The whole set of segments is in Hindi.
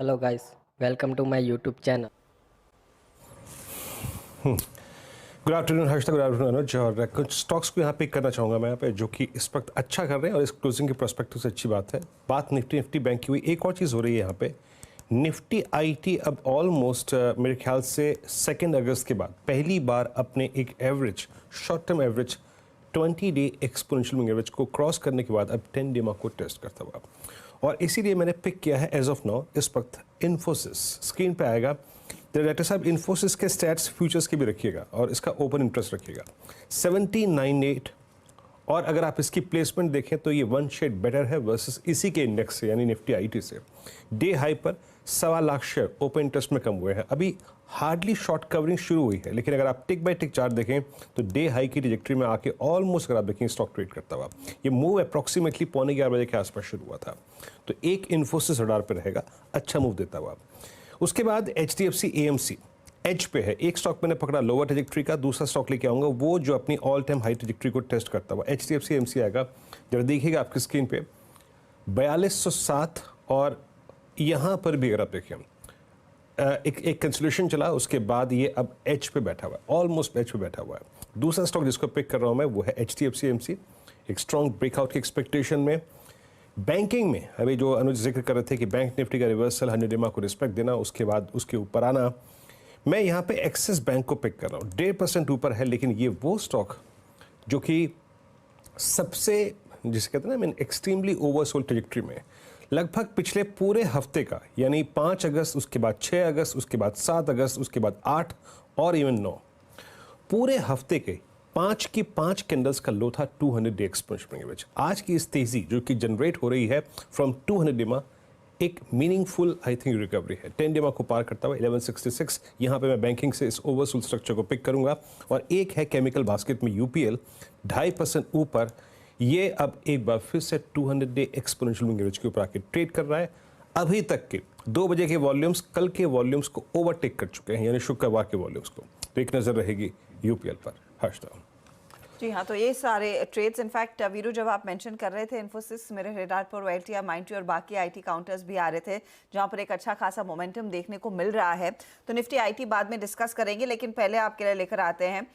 Hello guys, welcome to my YouTube channel. Good afternoon Harsh, good afternoon Anuj. और कुछ स्टॉक्स को यहाँ पिक करना चाहूँगा मैं यहाँ पे, जो कि इस वक्त अच्छा कर रहे हैं और इस क्लोजिंग के प्रोस्पेक्टिव से अच्छी बात है। बात निफ्टी बैंक की हुई, एक और चीज़ हो रही है यहाँ पे। निफ्टी आईटी अब ऑलमोस्ट मेरे ख्याल से 2 अगस्त के बाद पहली बार अपने एक average, short term average 20 day exponential moving average को क्रॉस करने के बाद अब 10 डे मार्क को टेस्ट करता हुआ, और इसीलिए मैंने पिक किया है एज ऑफ नाउ इस वक्त इन्फोसिस। स्क्रीन पे आएगा डायरेक्टर साहब, इन्फोसिस के स्टैट्स फ्यूचर्स के भी रखिएगा और इसका ओपन इंटरेस्ट रखिएगा 1798। और अगर आप इसकी प्लेसमेंट देखें तो ये 1 शेड बेटर है वर्सेस इसी के इंडेक्स से, यानी निफ्टी आईटी से। डे हाई पर 1.25 लाख शेयर ओपन इंटरेस्ट में कम हुए हैं। अभी हार्डली शॉर्ट कवरिंग शुरू हुई है, लेकिन अगर आप टिक बाय टिक चार्ट देखें तो डे हाई की ट्रैजेक्टरी में आके ऑलमोस्ट अगर आप देखें स्टॉक ट्रेड करता हुआ, ये मूव अप्रॉक्सीमेटली 11:15 बजे के आसपास शुरू हुआ था। तो एक इन्फोसिस रडार पर रहेगा, अच्छा मूव देता हुआ। उसके बाद HDFC AMC एज पे है। एक स्टॉक मैंने पकड़ा लोअर ट्रैजेक्टरी का, दूसरा स्टॉक लेके आऊंगा वो जो अपनी ऑल टाइम हाई ट्रैजेक्टरी को टेस्ट करता हुआ। HDFC AMC आएगा, जरा देखिएगा आपकी स्क्रीन पे 4207, और यहाँ पर भी अगर आप देखें एक कंसोलिडेशन चला, उसके बाद ये अब एच पे बैठा हुआ है, ऑलमोस्ट एच पे बैठा हुआ है। दूसरा स्टॉक जिसको पिक कर रहा हूँ मैं वो है HDFC AMC, एक स्ट्रॉन्ग ब्रेकआउट की एक्सपेक्टेशन में। बैंकिंग में अभी जो अनुज जिक्र कर रहे थे कि बैंक निफ्टी का रिवर्सल 100 डे को रिस्पेक्ट देना, उसके बाद उसके ऊपर आना, मैं यहाँ पे एक्सिस बैंक को पिक कर रहा हूँ। 1.5% ऊपर है, लेकिन ये वो स्टॉक जो कि सबसे, जिसे कहते हैं ना, एक्सट्रीमली ओवरसोल्ड ट्रैजेक्टरी में लगभग पिछले पूरे हफ्ते का, यानी 5 अगस्त, उसके बाद 6 अगस्त, उसके बाद 7 अगस्त, उसके बाद 8 और इवन 9, पूरे हफ्ते के 5 की 5 कैंडल्स का लो था 200 डे एक्सपोनेंशियल एवरेज। आज की इस तेजी जो कि जनरेट हो रही है फ्रॉम 200 डे में, एक मीनिंगफुल आई थिंक रिकवरी है। 10 डे को पार करता हुआ 1166, यहाँ पे मैं बैंकिंग से इस ओवरसोल्ड स्ट्रक्चर को पिक करूंगा। और एक है केमिकल बास्केट में UPL 2.5% ऊपर, ये अब एक बार फिर से 200 डे एक्सपोनेंशियल मूविंग एवरेज के ऊपर आके ट्रेड कर रहा है। अभी तक के 2 बजे के वॉल्यूम्स कल के वॉल्यूम्स को ओवरटेक कर चुके हैं, यानी शुक्रवार के वॉल्यूम्स को। तो एक नजर रहेगी UPL पर। हर्षदा जी हाँ, तो ये सारे ट्रेड्स, इनफैक्ट वीरू जब आप मेंशन कर रहे थे इन्फोसिस, मेरे रेडार पर OLTI, माइंडट्री और बाकी आईटी काउंटर्स भी आ रहे थे जहाँ पर एक अच्छा खासा मोमेंटम देखने को मिल रहा है। तो निफ्टी आईटी बाद में डिस्कस करेंगे, लेकिन पहले आपके लिए लेकर आते हैं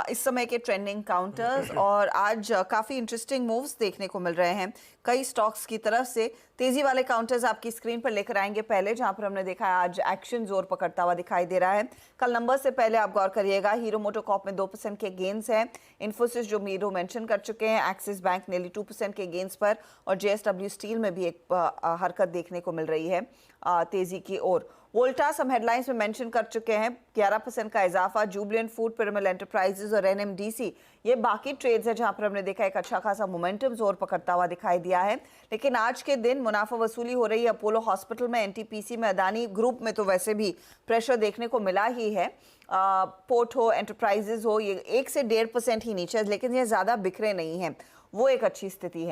इस समय के ट्रेंडिंग काउंटर्स। और आज काफ़ी इंटरेस्टिंग मूव्स देखने को मिल रहे हैं कई स्टॉक्स की तरफ से। तेजी वाले काउंटर्स आपकी स्क्रीन पर लेकर आएंगे पहले, जहां पर हमने देखा है आज एक्शन जोर पकड़ता हुआ दिखाई दे रहा है। कल नंबर से पहले आप गौर करिएगा, हीरो मोटोकॉर्प में 2% के गेंस हैं, इन्फोसिस जो मीरो मेंशन कर चुके हैं, एक्सिस बैंक नेली 2% के गेंस पर, और JSW स्टील में भी एक हरकत देखने को मिल रही है तेजी की ओर। वोल्टास हम हेडलाइंस में मेंशन कर चुके हैं, 11% का इजाफा। जुबिलेंट फूड, पिरामिड एंटरप्राइजेज और NMDC, ये बाकी ट्रेड्स है जहां पर हमने देखा एक अच्छा खासा मोमेंटम जोर पकड़ता हुआ दिखाई दिया है। लेकिन आज के दिन मुनाफा वसूली हो रही है अपोलो हॉस्पिटल में, NTPC में, अदानी ग्रुप में तो वैसे भी प्रेशर देखने को मिला ही है। पोर्ट हो, एंटरप्राइजेज हो, ये 1 से 1.5% ही नीचे, लेकिन ये ज्यादा बिखरे नहीं है, वो एक अच्छी स्थिति है।